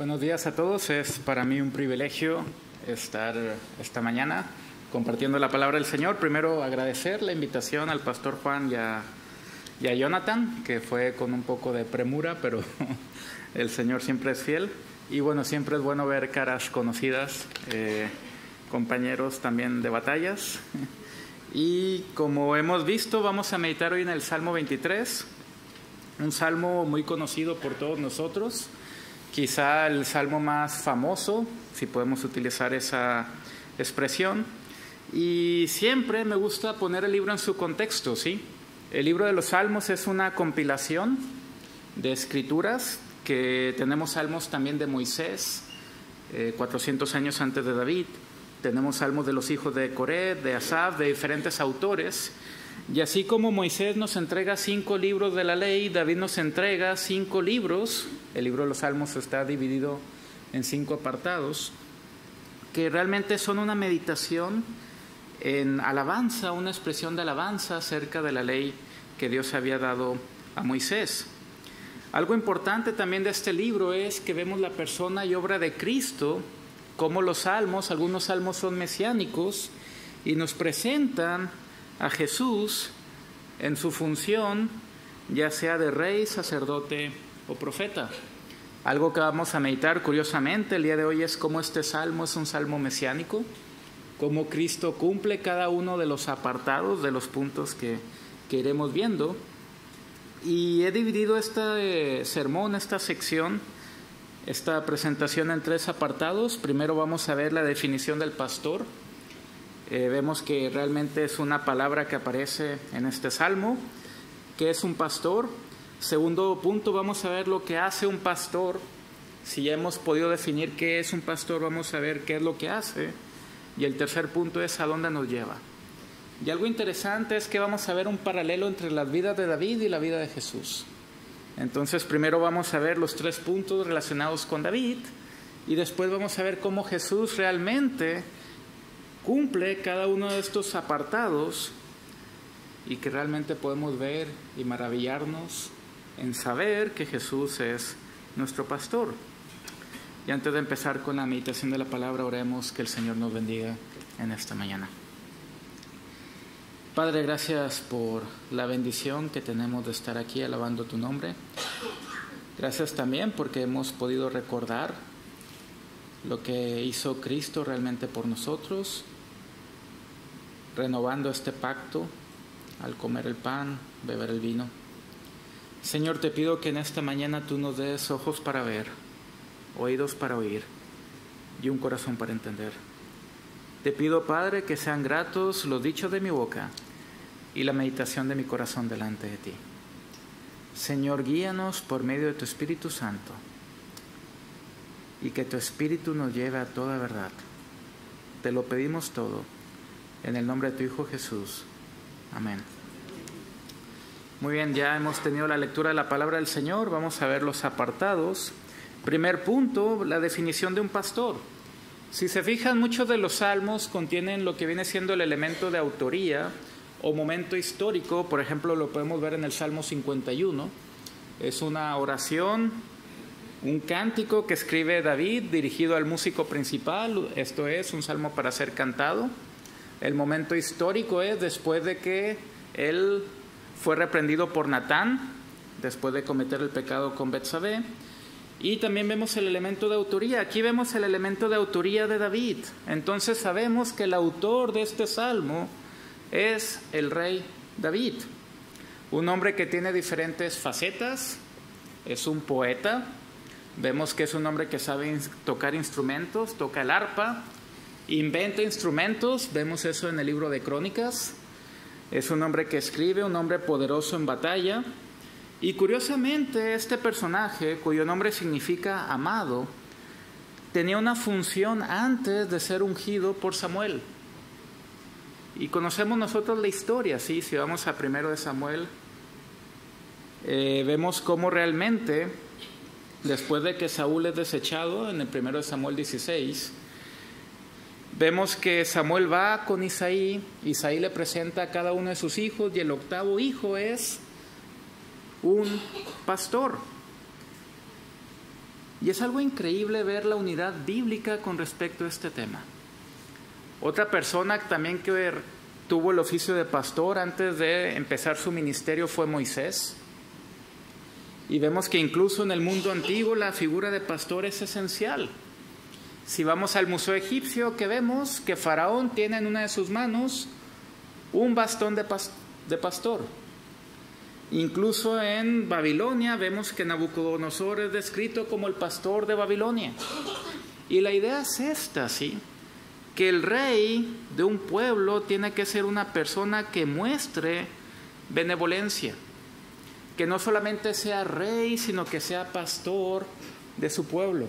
Buenos días a todos. Es para mí un privilegio estar esta mañana compartiendo la palabra del Señor. Primero, agradecer la invitación al pastor Juan y a Jonathan, que fue con un poco de premura, pero el Señor siempre es fiel. Y bueno, siempre es bueno ver caras conocidas, compañeros también de batallas. Y como hemos visto, vamos a meditar hoy en el Salmo 23, un salmo muy conocido por todos nosotros. Quizá el salmo más famoso, si podemos utilizar esa expresión. Y siempre me gusta poner el libro en su contexto, ¿sí? El libro de los Salmos es una compilación de escrituras, que tenemos salmos también de Moisés, 400 años antes de David. Tenemos salmos de los hijos de Coré, de Asaf, de diferentes autores. Y así como Moisés nos entrega 5 libros de la ley, David nos entrega 5 libros. El libro de los Salmos está dividido en 5 apartados, que realmente son una meditación en alabanza, una expresión de alabanza acerca de la ley que Dios había dado a Moisés. Algo importante también de este libro es que vemos la persona y obra de Cristo, como los salmos, algunos salmos son mesiánicos y nos presentan a Jesús en su función, ya sea de rey, sacerdote o profeta. Algo que vamos a meditar curiosamente el día de hoy es cómo este salmo es un salmo mesiánico, cómo Cristo cumple cada uno de los apartados, de los puntos que iremos viendo. Y he dividido este sermón, esta sección, esta presentación en 3 apartados. Primero vamos a ver la definición del pastor. Vemos que realmente es una palabra que aparece en este salmo, que es un pastor. Segundo punto, vamos a ver lo que hace un pastor. Si ya hemos podido definir qué es un pastor, vamos a ver qué es lo que hace. Y el tercer punto es a dónde nos lleva. Y algo interesante es que vamos a ver un paralelo entre las vidas de David y la vida de Jesús. Entonces, primero vamos a ver los 3 puntos relacionados con David y después vamos a ver cómo Jesús realmente cumple cada uno de estos apartados y que realmente podemos ver y maravillarnos en saber que Jesús es nuestro pastor. Y antes de empezar con la meditación de la palabra, oremos que el Señor nos bendiga en esta mañana. Padre, gracias por la bendición que tenemos de estar aquí alabando tu nombre. Gracias también porque hemos podido recordar lo que hizo Cristo realmente por nosotros, renovando este pacto al comer el pan, beber el vino. Señor, te pido que en esta mañana tú nos des ojos para ver, oídos para oír y un corazón para entender. Te pido, Padre, que sean gratos los dichos de mi boca y la meditación de mi corazón delante de ti. Señor, guíanos por medio de tu Espíritu Santo y que tu Espíritu nos lleve a toda verdad. Te lo pedimos todo en el nombre de tu Hijo Jesús. Amén. Muy bien, ya hemos tenido la lectura de la palabra del Señor. Vamos a ver los apartados. Primer punto, la definición de un pastor. Si se fijan, muchos de los salmos contienen lo que viene siendo el elemento de autoría o momento histórico. Por ejemplo, lo podemos ver en el Salmo 51. Es una oración, un cántico que escribe David dirigido al músico principal. Esto es un salmo para ser cantado. El momento histórico es después de que él fue reprendido por Natán, después de cometer el pecado con Betsabé. Y también vemos el elemento de autoría. Aquí vemos el elemento de autoría de David. Entonces sabemos que el autor de este salmo es el rey David. Un hombre que tiene diferentes facetas. Es un poeta. Vemos que es un hombre que sabe tocar instrumentos, toca el arpa, inventa instrumentos. Vemos eso en el libro de Crónicas. Es un hombre que escribe, un hombre poderoso en batalla. Y curiosamente, este personaje, cuyo nombre significa amado, tenía una función antes de ser ungido por Samuel. Y conocemos nosotros la historia, ¿sí? Si vamos a 1 de Samuel, vemos cómo realmente, después de que Saúl es desechado, en el 1 de Samuel 16, vemos que Samuel va con Isaí le presenta a cada uno de sus hijos, y el 8º hijo es un pastor. Y es algo increíble ver la unidad bíblica con respecto a este tema. Otra persona también que tuvo el oficio de pastor antes de empezar su ministerio fue Moisés. Y vemos que incluso en el mundo antiguo la figura de pastor es esencial. Si vamos al Museo Egipcio, que vemos que Faraón tiene en una de sus manos un bastón de pastor. Incluso en Babilonia vemos que Nabucodonosor es descrito como el pastor de Babilonia. Y la idea es esta, ¿sí? Que el rey de un pueblo tiene que ser una persona que muestre benevolencia. Que no solamente sea rey, sino que sea pastor de su pueblo.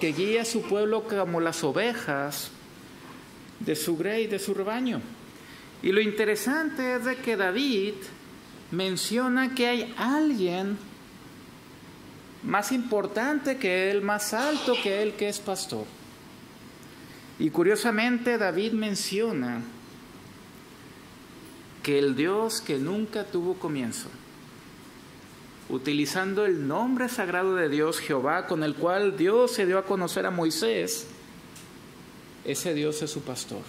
Que guíe a su pueblo como las ovejas de su grey, de su rebaño. Y lo interesante es de que David menciona que hay alguien más importante que él, más alto que él, que es pastor. Y curiosamente David menciona que el Dios que nunca tuvo comienzo, utilizando el nombre sagrado de Dios, Jehová, con el cual Dios se dio a conocer a Moisés, ese Dios es su pastor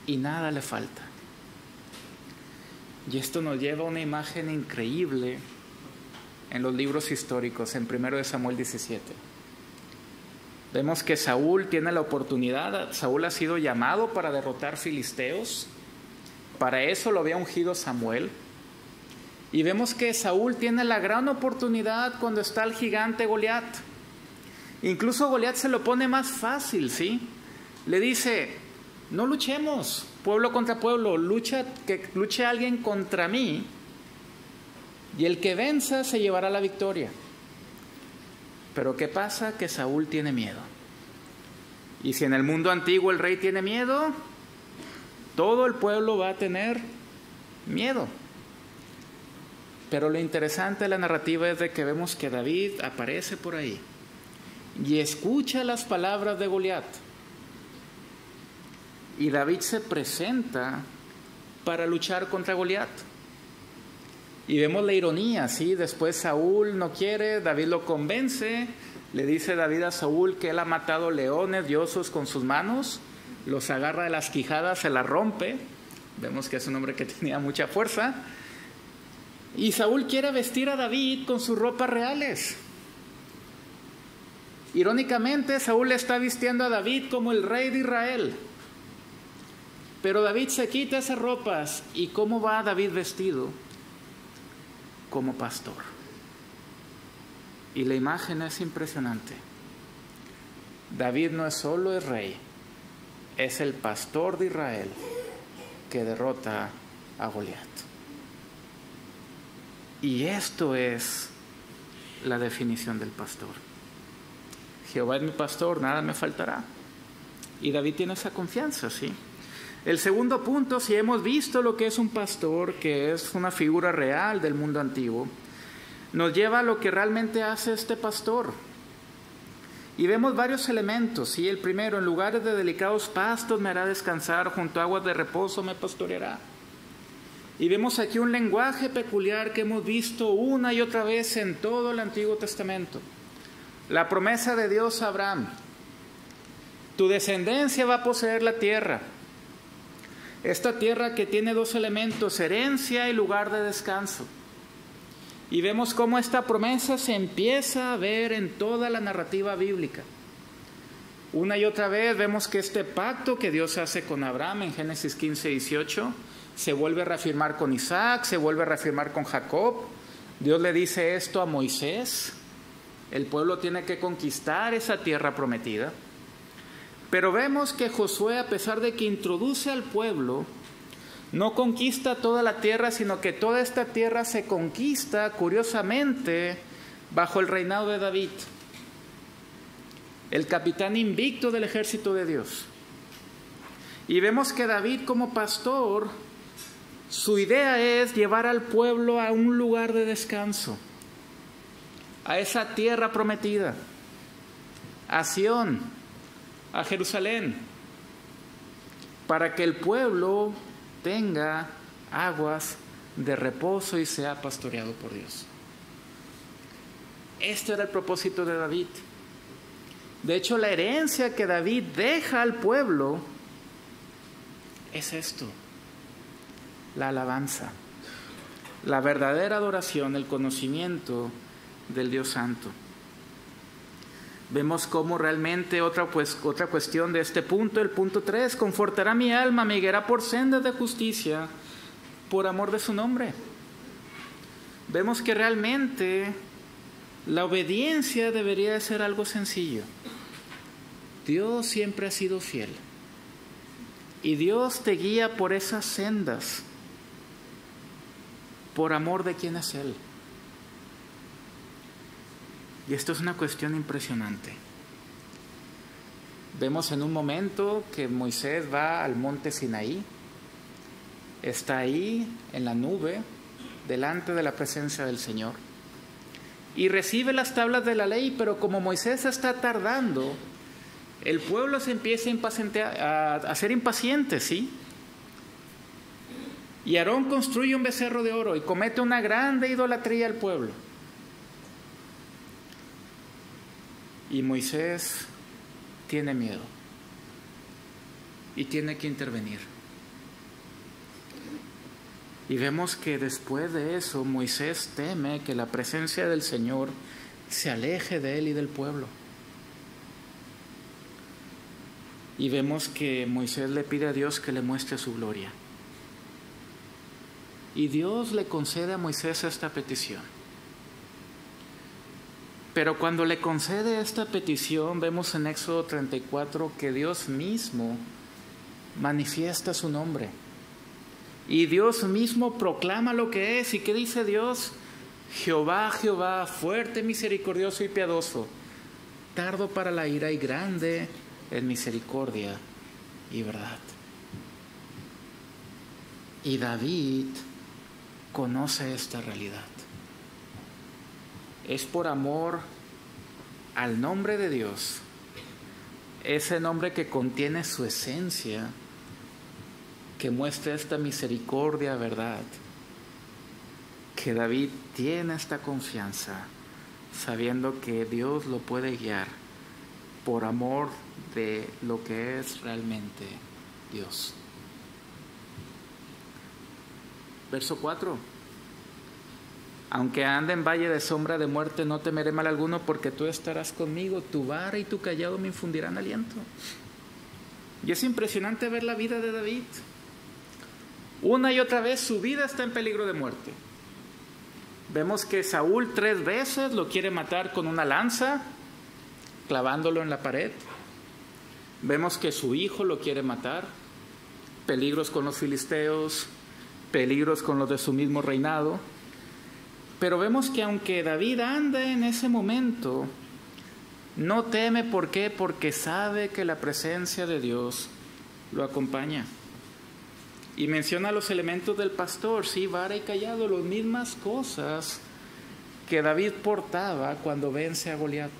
y nada le falta. Y esto nos lleva a una imagen increíble en los libros históricos, en 1 Samuel 17. Vemos que Saúl tiene la oportunidad, Saúl ha sido llamado para derrotar filisteos, para eso lo había ungido Samuel. Y vemos que Saúl tiene la gran oportunidad cuando está el gigante Goliat. Incluso Goliat se lo pone más fácil, ¿sí? Le dice, no luchemos pueblo contra pueblo, que luche alguien contra mí y el que venza se llevará la victoria. Pero ¿qué pasa? Que Saúl tiene miedo. Y si en el mundo antiguo el rey tiene miedo, todo el pueblo va a tener miedo. Pero lo interesante de la narrativa es de que vemos que David aparece por ahí y escucha las palabras de Goliat. Y David se presenta para luchar contra Goliat. Y vemos la ironía, ¿sí? Después Saúl no quiere, David lo convence, le dice David a Saúl que él ha matado leones y osos con sus manos, los agarra de las quijadas, se las rompe. Vemos que es un hombre que tenía mucha fuerza. Y Saúl quiere vestir a David con sus ropas reales. Irónicamente, Saúl le está vistiendo a David como el rey de Israel. Pero David se quita esas ropas. ¿Y cómo va David vestido? Como pastor. Y la imagen es impresionante. David no es solo el rey, es el pastor de Israel que derrota a Goliat. Y esto es la definición del pastor. Jehová es mi pastor, nada me faltará. Y David tiene esa confianza, ¿sí? El segundo punto, si hemos visto lo que es un pastor, que es una figura real del mundo antiguo, nos lleva a lo que realmente hace este pastor. Y vemos varios elementos, ¿sí? El primero, en lugares de delicados pastos me hará descansar, junto a aguas de reposo me pastoreará. Y vemos aquí un lenguaje peculiar que hemos visto una y otra vez en todo el Antiguo Testamento. La promesa de Dios a Abraham: tu descendencia va a poseer la tierra. Esta tierra que tiene dos elementos, herencia y lugar de descanso. Y vemos cómo esta promesa se empieza a ver en toda la narrativa bíblica. Una y otra vez vemos que este pacto que Dios hace con Abraham en Génesis 15, 18, se vuelve a reafirmar con Isaac, se vuelve a reafirmar con Jacob. Dios le dice esto a Moisés: el pueblo tiene que conquistar esa tierra prometida. Pero vemos que Josué, a pesar de que introduce al pueblo, no conquista toda la tierra, sino que toda esta tierra se conquista, curiosamente, bajo el reinado de David, el capitán invicto del ejército de Dios. Y vemos que David, como pastor, su idea es llevar al pueblo a un lugar de descanso, a esa tierra prometida, a Sión, a Jerusalén, para que el pueblo tenga aguas de reposo y sea pastoreado por Dios. Este era el propósito de David. De hecho, la herencia que David deja al pueblo es esto: la alabanza, la verdadera adoración, el conocimiento del Dios Santo. Vemos cómo realmente otra cuestión de este punto, el punto 3, confortará mi alma, me guiará por sendas de justicia, por amor de su nombre. Vemos que realmente la obediencia debería de ser algo sencillo. Dios siempre ha sido fiel. Y Dios te guía por esas sendas, por amor de quién es Él. Y esto es una cuestión impresionante. Vemos en un momento que Moisés va al monte Sinaí, está ahí en la nube, delante de la presencia del Señor, y recibe las tablas de la ley, pero como Moisés está tardando, el pueblo se empieza a ser impaciente, ¿sí? Y Aarón construye un becerro de oro y comete una grande idolatría al pueblo. Y Moisés tiene miedo y tiene que intervenir. Y vemos que después de eso Moisés teme que la presencia del Señor se aleje de él y del pueblo. Y vemos que Moisés le pide a Dios que le muestre su gloria. Y Dios le concede a Moisés esta petición. Pero cuando le concede esta petición, vemos en Éxodo 34 que Dios mismo manifiesta su nombre. Y Dios mismo proclama lo que es. ¿Y qué dice Dios? Jehová, Jehová, fuerte, misericordioso y piadoso, tardo para la ira y grande en misericordia y verdad. Y David conoce esta realidad. Es por amor al nombre de Dios, ese nombre que contiene su esencia, que muestra esta misericordia, verdad, que David tiene esta confianza, sabiendo que Dios lo puede guiar por amor de lo que es realmente Dios. Verso 4. Aunque ande en valle de sombra de muerte, no temeré mal alguno, porque tú estarás conmigo, tu vara y tu cayado me infundirán aliento. Y es impresionante ver la vida de David. Una y otra vez su vida está en peligro de muerte. Vemos que Saúl 3 veces lo quiere matar con una lanza, clavándolo en la pared. Vemos que su hijo lo quiere matar. Peligros con los filisteos, peligros con los de su mismo reinado. Pero vemos que aunque David anda en ese momento, no teme. ¿Por qué? Porque sabe que la presencia de Dios lo acompaña. Y menciona los elementos del pastor, sí, vara y cayado, las mismas cosas que David portaba cuando vence a Goliat.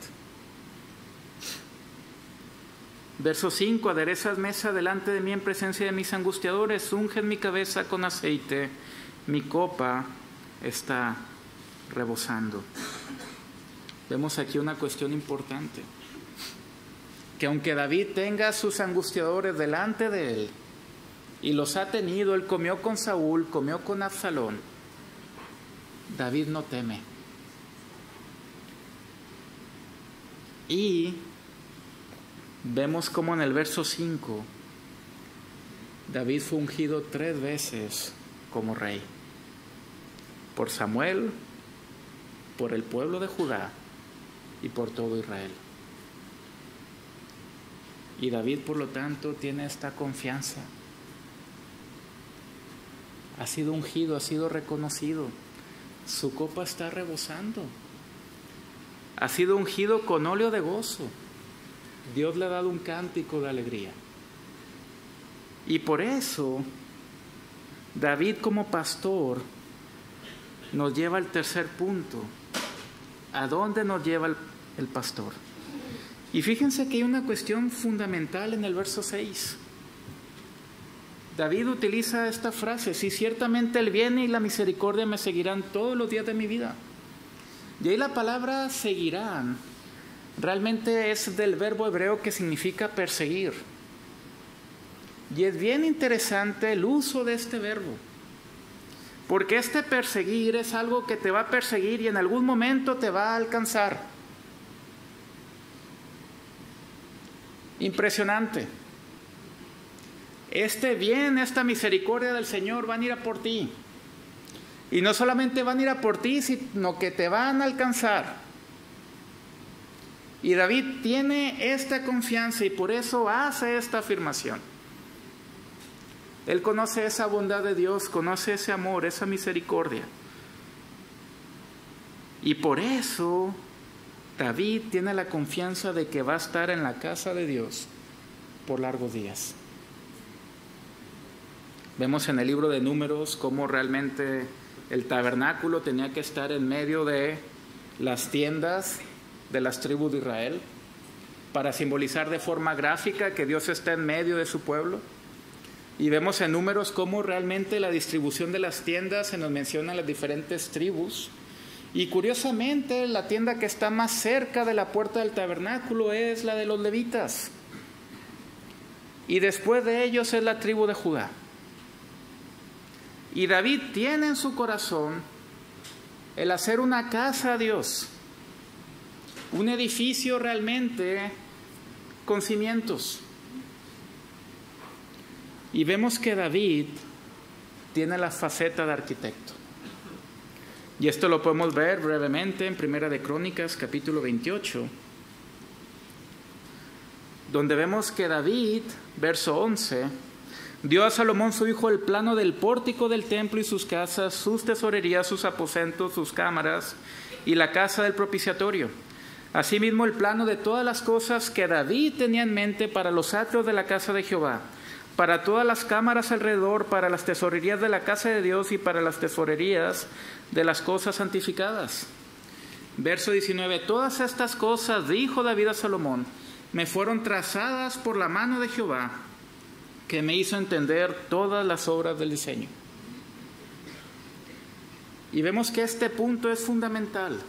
Verso 5, aderezas mesa delante de mí en presencia de mis angustiadores, unges mi cabeza con aceite, mi copa está rebosando. Vemos aquí una cuestión importante, que aunque David tenga a sus angustiadores delante de él, y los ha tenido, él comió con Saúl, comió con Absalón, David no teme. Y vemos como en el verso 5, David fue ungido 3 veces como rey, por Samuel, por el pueblo de Judá y por todo Israel. Y David, por lo tanto, tiene esta confianza. Ha sido ungido, ha sido reconocido. Su copa está rebosando. Ha sido ungido con óleo de gozo. Dios le ha dado un cántico de alegría. Y por eso, David como pastor nos lleva al tercer punto. ¿A dónde nos lleva el pastor? Y fíjense que hay una cuestión fundamental en el verso 6. David utiliza esta frase: sí, ciertamente el bien y la misericordia me seguirán todos los días de mi vida. Y ahí la palabra seguirán realmente es del verbo hebreo que significa perseguir. Y es bien interesante el uso de este verbo, porque este perseguir es algo que te va a perseguir y en algún momento te va a alcanzar. Impresionante. Este bien, esta misericordia del Señor van a ir a por ti. Y no solamente van a ir a por ti, sino que te van a alcanzar. Y David tiene esta confianza y por eso hace esta afirmación. Él conoce esa bondad de Dios, conoce ese amor, esa misericordia. Y por eso David tiene la confianza de que va a estar en la casa de Dios por largos días. Vemos en el libro de Números cómo realmente el tabernáculo tenía que estar en medio de las tiendas de las tribus de Israel para simbolizar de forma gráfica que Dios está en medio de su pueblo. Y vemos en Números cómo realmente la distribución de las tiendas se nos menciona las diferentes tribus. Y curiosamente la tienda que está más cerca de la puerta del tabernáculo es la de los levitas. Y después de ellos es la tribu de Judá. Y David tiene en su corazón el hacer una casa a Dios, un edificio realmente con cimientos. Y vemos que David tiene la faceta de arquitecto. Y esto lo podemos ver brevemente en Primera de Crónicas, capítulo 28, donde vemos que David, verso 11, dio a Salomón su hijo el plano del pórtico del templo y sus casas, sus tesorerías, sus aposentos, sus cámaras y la casa del propiciatorio. Asimismo el plano de todas las cosas que David tenía en mente para los atrios de la casa de Jehová, para todas las cámaras alrededor, para las tesorerías de la casa de Dios y para las tesorerías de las cosas santificadas. Verso 19, todas estas cosas, dijo David a Salomón, me fueron trazadas por la mano de Jehová, que me hizo entender todas las obras del diseño. Y vemos que este punto es fundamental.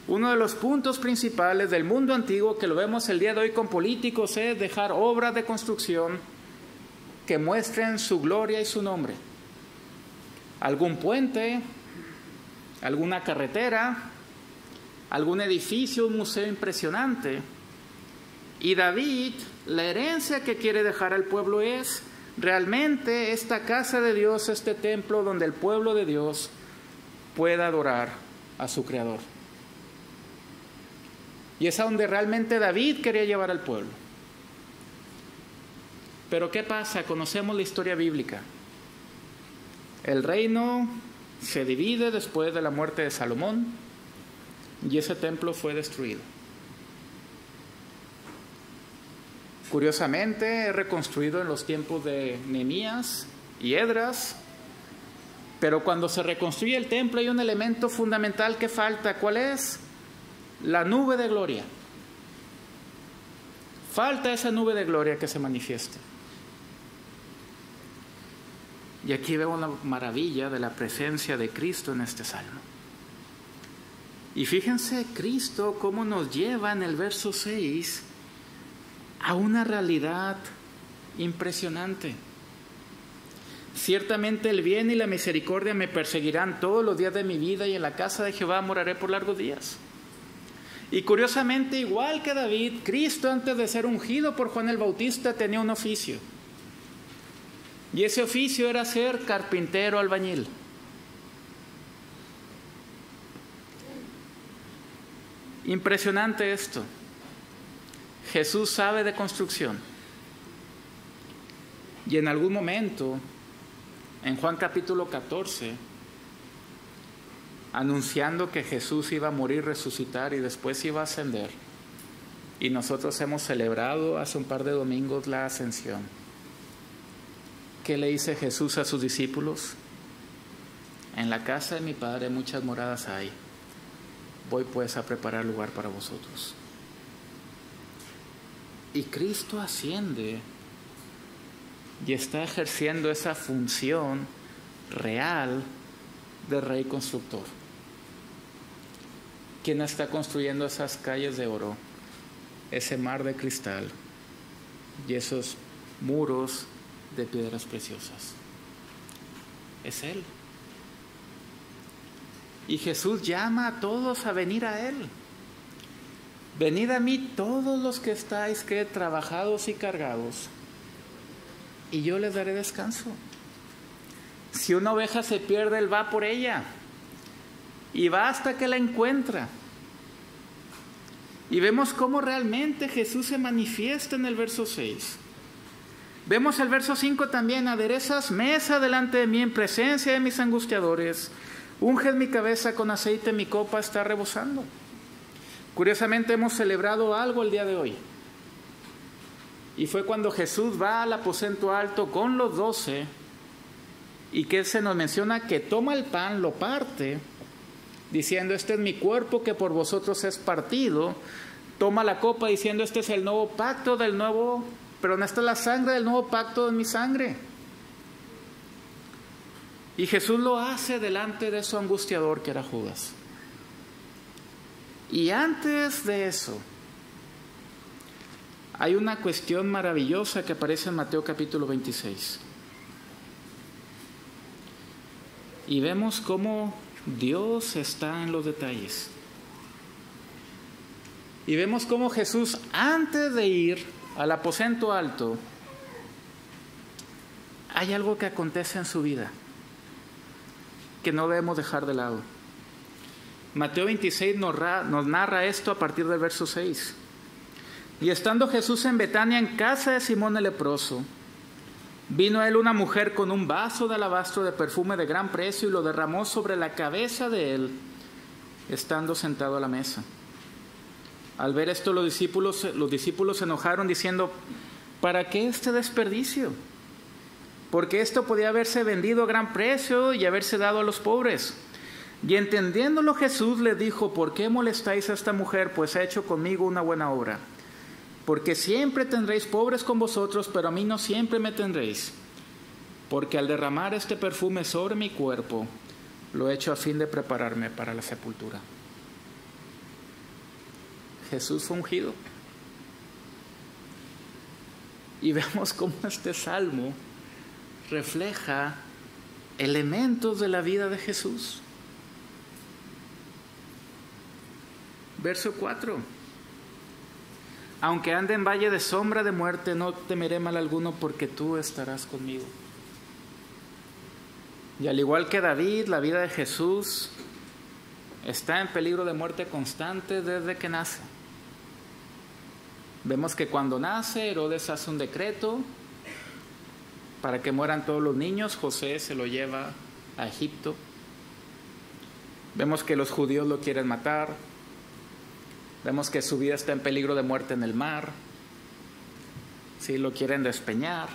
Uno de los puntos principales del mundo antiguo que lo vemos el día de hoy con políticos es dejar obras de construcción que muestren su gloria y su nombre. Algún puente, alguna carretera, algún edificio, un museo impresionante. Y David, la herencia que quiere dejar al pueblo es realmente esta casa de Dios, este templo donde el pueblo de Dios pueda adorar a su Creador. Y es a donde realmente David quería llevar al pueblo. Pero ¿qué pasa? Conocemos la historia bíblica. El reino se divide después de la muerte de Salomón y ese templo fue destruido. Curiosamente, es reconstruido en los tiempos de Nehemías y Esdras, pero cuando se reconstruye el templo hay un elemento fundamental que falta. ¿Cuál es? La nube de gloria. Falta esa nube de gloria que se manifieste. Y aquí vemos la maravilla de la presencia de Cristo en este salmo. Y fíjense Cristo cómo nos lleva en el verso 6 a una realidad impresionante. Ciertamente el bien y la misericordia me perseguirán todos los días de mi vida y en la casa de Jehová moraré por largos días. Y curiosamente, igual que David, Cristo antes de ser ungido por Juan el Bautista tenía un oficio. Y ese oficio era ser carpintero albañil. Impresionante esto. Jesús sabe de construcción. Y en algún momento, en Juan capítulo 14, anunciando que Jesús iba a morir, resucitar y después iba a ascender. Y nosotros hemos celebrado hace un par de domingos la ascensión. ¿Qué le dice Jesús a sus discípulos? En la casa de mi Padre muchas moradas hay. Voy pues a preparar lugar para vosotros. Y Cristo asciende y está ejerciendo esa función real de rey constructor. ¿Quién está construyendo esas calles de oro, ese mar de cristal y esos muros de piedras preciosas? Es Él. Y Jesús llama a todos a venir a Él. Venid a mí todos los que estáis trabajados y cargados, y yo les daré descanso. Si una oveja se pierde, Él va por ella, y va hasta que la encuentra. Y vemos cómo realmente Jesús se manifiesta en el verso 6. Vemos el verso 5 también: aderezas mesa delante de mí en presencia de mis angustiadores, unges mi cabeza con aceite, mi copa está rebosando. Curiosamente hemos celebrado algo el día de hoy. Y fue cuando Jesús va al aposento alto con los 12 y que se nos menciona que toma el pan, lo parte, diciendo: este es mi cuerpo que por vosotros es partido. Toma la copa diciendo: este es el nuevo pacto esta es la sangre del nuevo pacto en mi sangre. Y Jesús lo hace delante de su angustiador, que era Judas. Y antes de eso, hay una cuestión maravillosa que aparece en Mateo capítulo 26. Y vemos cómo Dios está en los detalles. Y vemos cómo Jesús, antes de ir al aposento alto, hay algo que acontece en su vida que no debemos dejar de lado. Mateo 26 nos narra esto a partir del verso 6. Y estando Jesús en Betania, en casa de Simón el leproso, vino a él una mujer con un vaso de alabastro de perfume de gran precio y lo derramó sobre la cabeza de él, estando sentado a la mesa. Al ver esto, los discípulos se enojaron diciendo: ¿para qué este desperdicio? Porque esto podía haberse vendido a gran precio y haberse dado a los pobres. Y entendiéndolo Jesús le dijo: ¿por qué molestáis a esta mujer? Pues ha hecho conmigo una buena obra. Porque siempre tendréis pobres con vosotros, pero a mí no siempre me tendréis. Porque al derramar este perfume sobre mi cuerpo, lo he hecho a fin de prepararme para la sepultura. Jesús fue ungido. Y vemos cómo este salmo refleja elementos de la vida de Jesús. Verso 4. Aunque ande en valle de sombra de muerte, no temeré mal alguno, porque tú estarás conmigo. Y al igual que David, la vida de Jesús está en peligro de muerte constante desde que nace. Vemos que cuando nace, Herodes hace un decreto para que mueran todos los niños. José se lo lleva a Egipto. Vemos que los judíos lo quieren matar. Vemos que su vida está en peligro de muerte en el mar. Sí, lo quieren despeñar.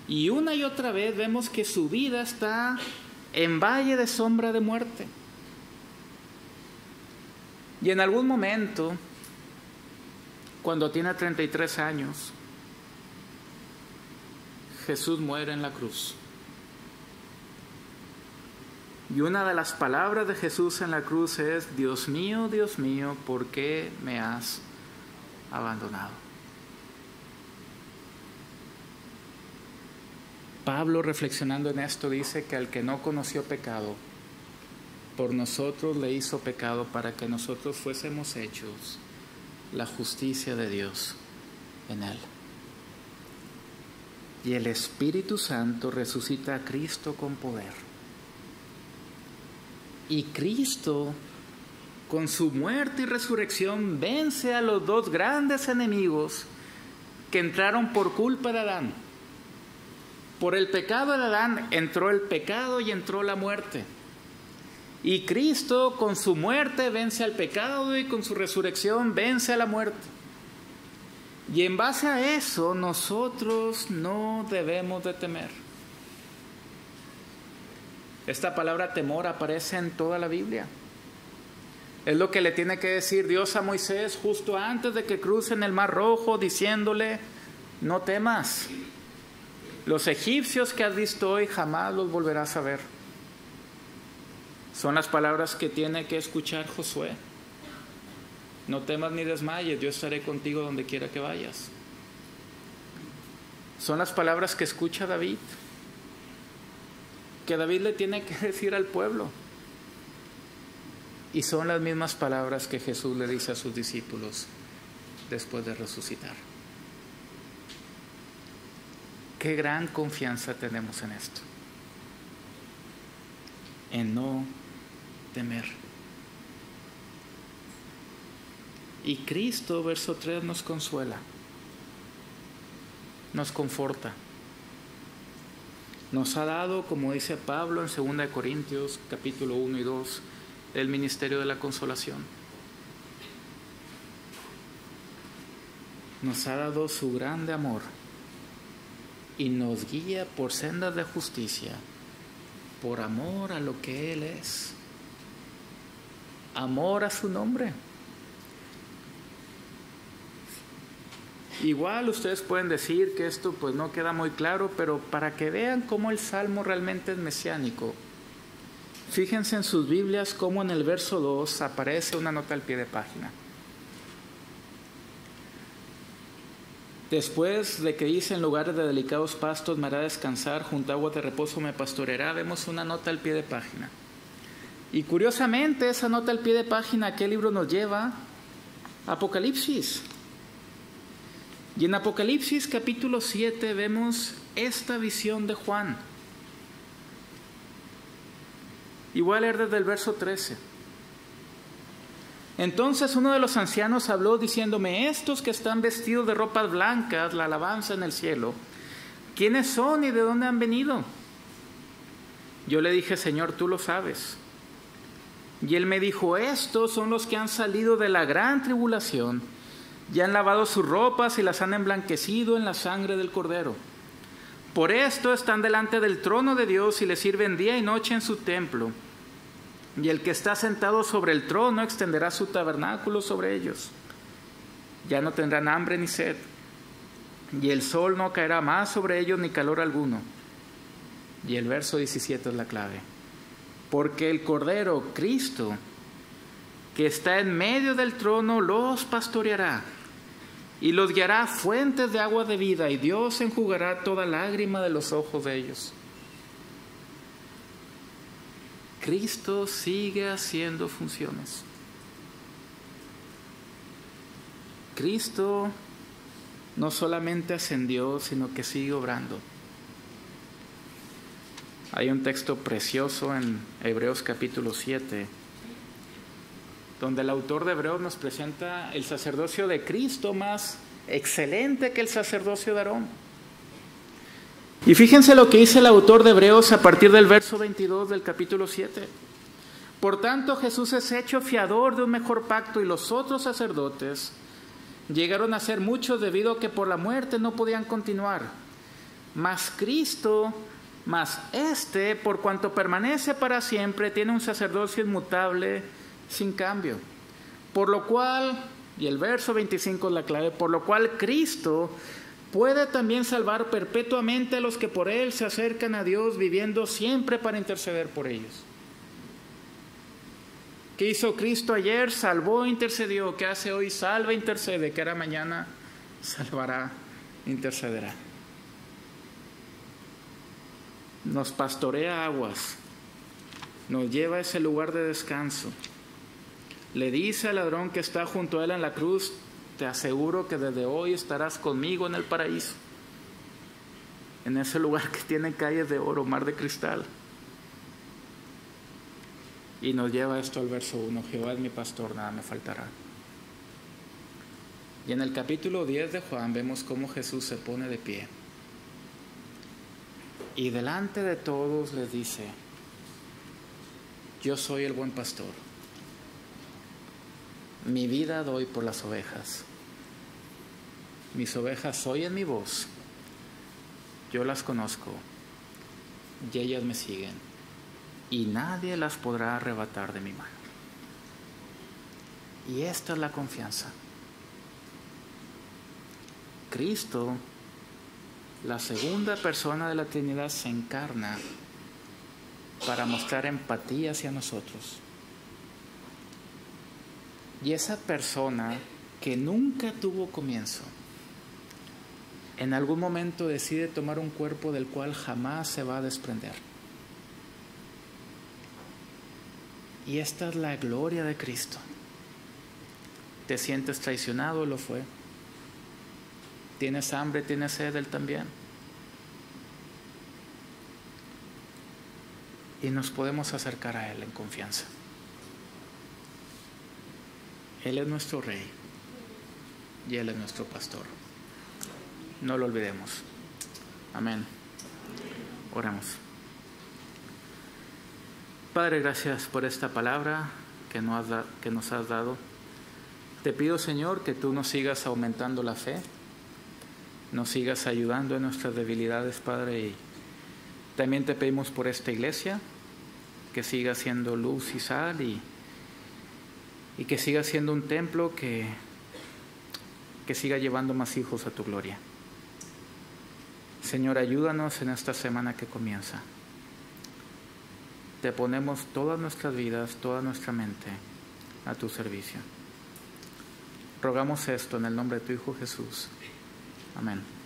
Y una y otra vez vemos que su vida está en valle de sombra de muerte. Y en algún momento, cuando tiene 33 años, Jesús muere en la cruz. Y una de las palabras de Jesús en la cruz es: Dios mío, ¿por qué me has abandonado? Pablo, reflexionando en esto, dice que al que no conoció pecado, por nosotros le hizo pecado, para que nosotros fuésemos hechos la justicia de Dios en él. Y el Espíritu Santo resucita a Cristo con poder. Y Cristo, con su muerte y resurrección, vence a los dos grandes enemigos que entraron por culpa de Adán. Por el pecado de Adán entró el pecado y entró la muerte. Y Cristo, con su muerte, vence al pecado, y con su resurrección vence a la muerte. Y en base a eso, nosotros no debemos de temer. Esta palabra temor aparece en toda la Biblia. Es lo que le tiene que decir Dios a Moisés justo antes de que crucen el Mar Rojo, diciéndole: no temas. Los egipcios que has visto hoy jamás los volverás a ver. Son las palabras que tiene que escuchar Josué. No temas ni desmayes, yo estaré contigo donde quiera que vayas. Son las palabras que escucha David, que David le tiene que decir al pueblo. Y son las mismas palabras que Jesús le dice a sus discípulos después de resucitar. Qué gran confianza tenemos en esto, en no temer. Y Cristo, verso 3, nos consuela, nos conforta. Nos ha dado, como dice Pablo en 2 Corintios, capítulo 1 y 2, el ministerio de la consolación. Nos ha dado su grande amor y nos guía por sendas de justicia, por amor a lo que Él es, amor a su nombre. Igual ustedes pueden decir que esto pues no queda muy claro, pero para que vean cómo el Salmo realmente es mesiánico, fíjense en sus Biblias cómo en el verso 2 aparece una nota al pie de página. Después de que dice: en lugares de delicados pastos me hará descansar, junto a aguas de reposo me pastoreará, vemos una nota al pie de página. Y curiosamente esa nota al pie de página, ¿a qué libro nos lleva? Apocalipsis. Y en Apocalipsis capítulo 7 vemos esta visión de Juan. Y voy a leer desde el verso 13. Entonces uno de los ancianos habló diciéndome: estos que están vestidos de ropas blancas, la alabanza en el cielo, ¿quiénes son y de dónde han venido? Yo le dije: Señor, tú lo sabes. Y él me dijo: estos son los que han salido de la gran tribulación, y han lavado sus ropas y las han emblanquecido en la sangre del Cordero. Por esto están delante del trono de Dios y le sirven día y noche en su templo. Y el que está sentado sobre el trono extenderá su tabernáculo sobre ellos. Ya no tendrán hambre ni sed, y el sol no caerá más sobre ellos ni calor alguno. Y el verso 17 es la clave. Porque el Cordero, Cristo, que está en medio del trono, los pastoreará y los guiará a fuentes de agua de vida, y Dios enjugará toda lágrima de los ojos de ellos. Cristo sigue haciendo funciones. Cristo no solamente ascendió, sino que sigue obrando. Hay un texto precioso en Hebreos capítulo 7, donde el autor de Hebreos nos presenta el sacerdocio de Cristo más excelente que el sacerdocio de Aarón. Y fíjense lo que dice el autor de Hebreos a partir del verso 22 del capítulo 7. Por tanto, Jesús es hecho fiador de un mejor pacto, y los otros sacerdotes llegaron a ser muchos debido a que por la muerte no podían continuar. Mas Cristo, por cuanto permanece para siempre, tiene un sacerdocio inmutable, sin cambio. Por lo cual, y el verso 25 es la clave, por lo cual Cristo puede también salvar perpetuamente a los que por Él se acercan a Dios, viviendo siempre para interceder por ellos. ¿Qué hizo Cristo ayer? Salvó, intercedió. ¿Qué hace hoy? Salva, intercede. ¿Qué hará mañana? Salvará, intercederá. Nos pastorea aguas, nos lleva a ese lugar de descanso. Le dice al ladrón que está junto a Él en la cruz: te aseguro que desde hoy estarás conmigo en el paraíso, en ese lugar que tiene calles de oro, mar de cristal. Y nos lleva esto al verso 1: Jehová es mi pastor, nada me faltará. Y en el capítulo 10 de Juan vemos cómo Jesús se pone de pie y delante de todos les dice: yo soy el buen pastor, mi vida doy por las ovejas. Mis ovejas oyen mi voz, yo las conozco y ellas me siguen, y nadie las podrá arrebatar de mi mano. Y esta es la confianza. Cristo, la segunda persona de la Trinidad, se encarna para mostrar empatía hacia nosotros. Y esa persona que nunca tuvo comienzo, en algún momento decide tomar un cuerpo del cual jamás se va a desprender. Y esta es la gloria de Cristo. ¿Te sientes traicionado? Lo fue. ¿Tienes hambre? ¿Tienes sed? Él también. Y nos podemos acercar a Él en confianza. Él es nuestro Rey y Él es nuestro Pastor. No lo olvidemos. Amén. Oramos. Padre, gracias por esta palabra que nos has dado. Te pido, Señor, que tú nos sigas aumentando la fe, nos sigas ayudando en nuestras debilidades, Padre, y también te pedimos por esta iglesia, que siga siendo luz y sal y que siga siendo un templo que siga llevando más hijos a tu gloria. Señor, ayúdanos en esta semana que comienza. Te ponemos todas nuestras vidas, toda nuestra mente a tu servicio. Rogamos esto en el nombre de tu Hijo Jesús. Amén.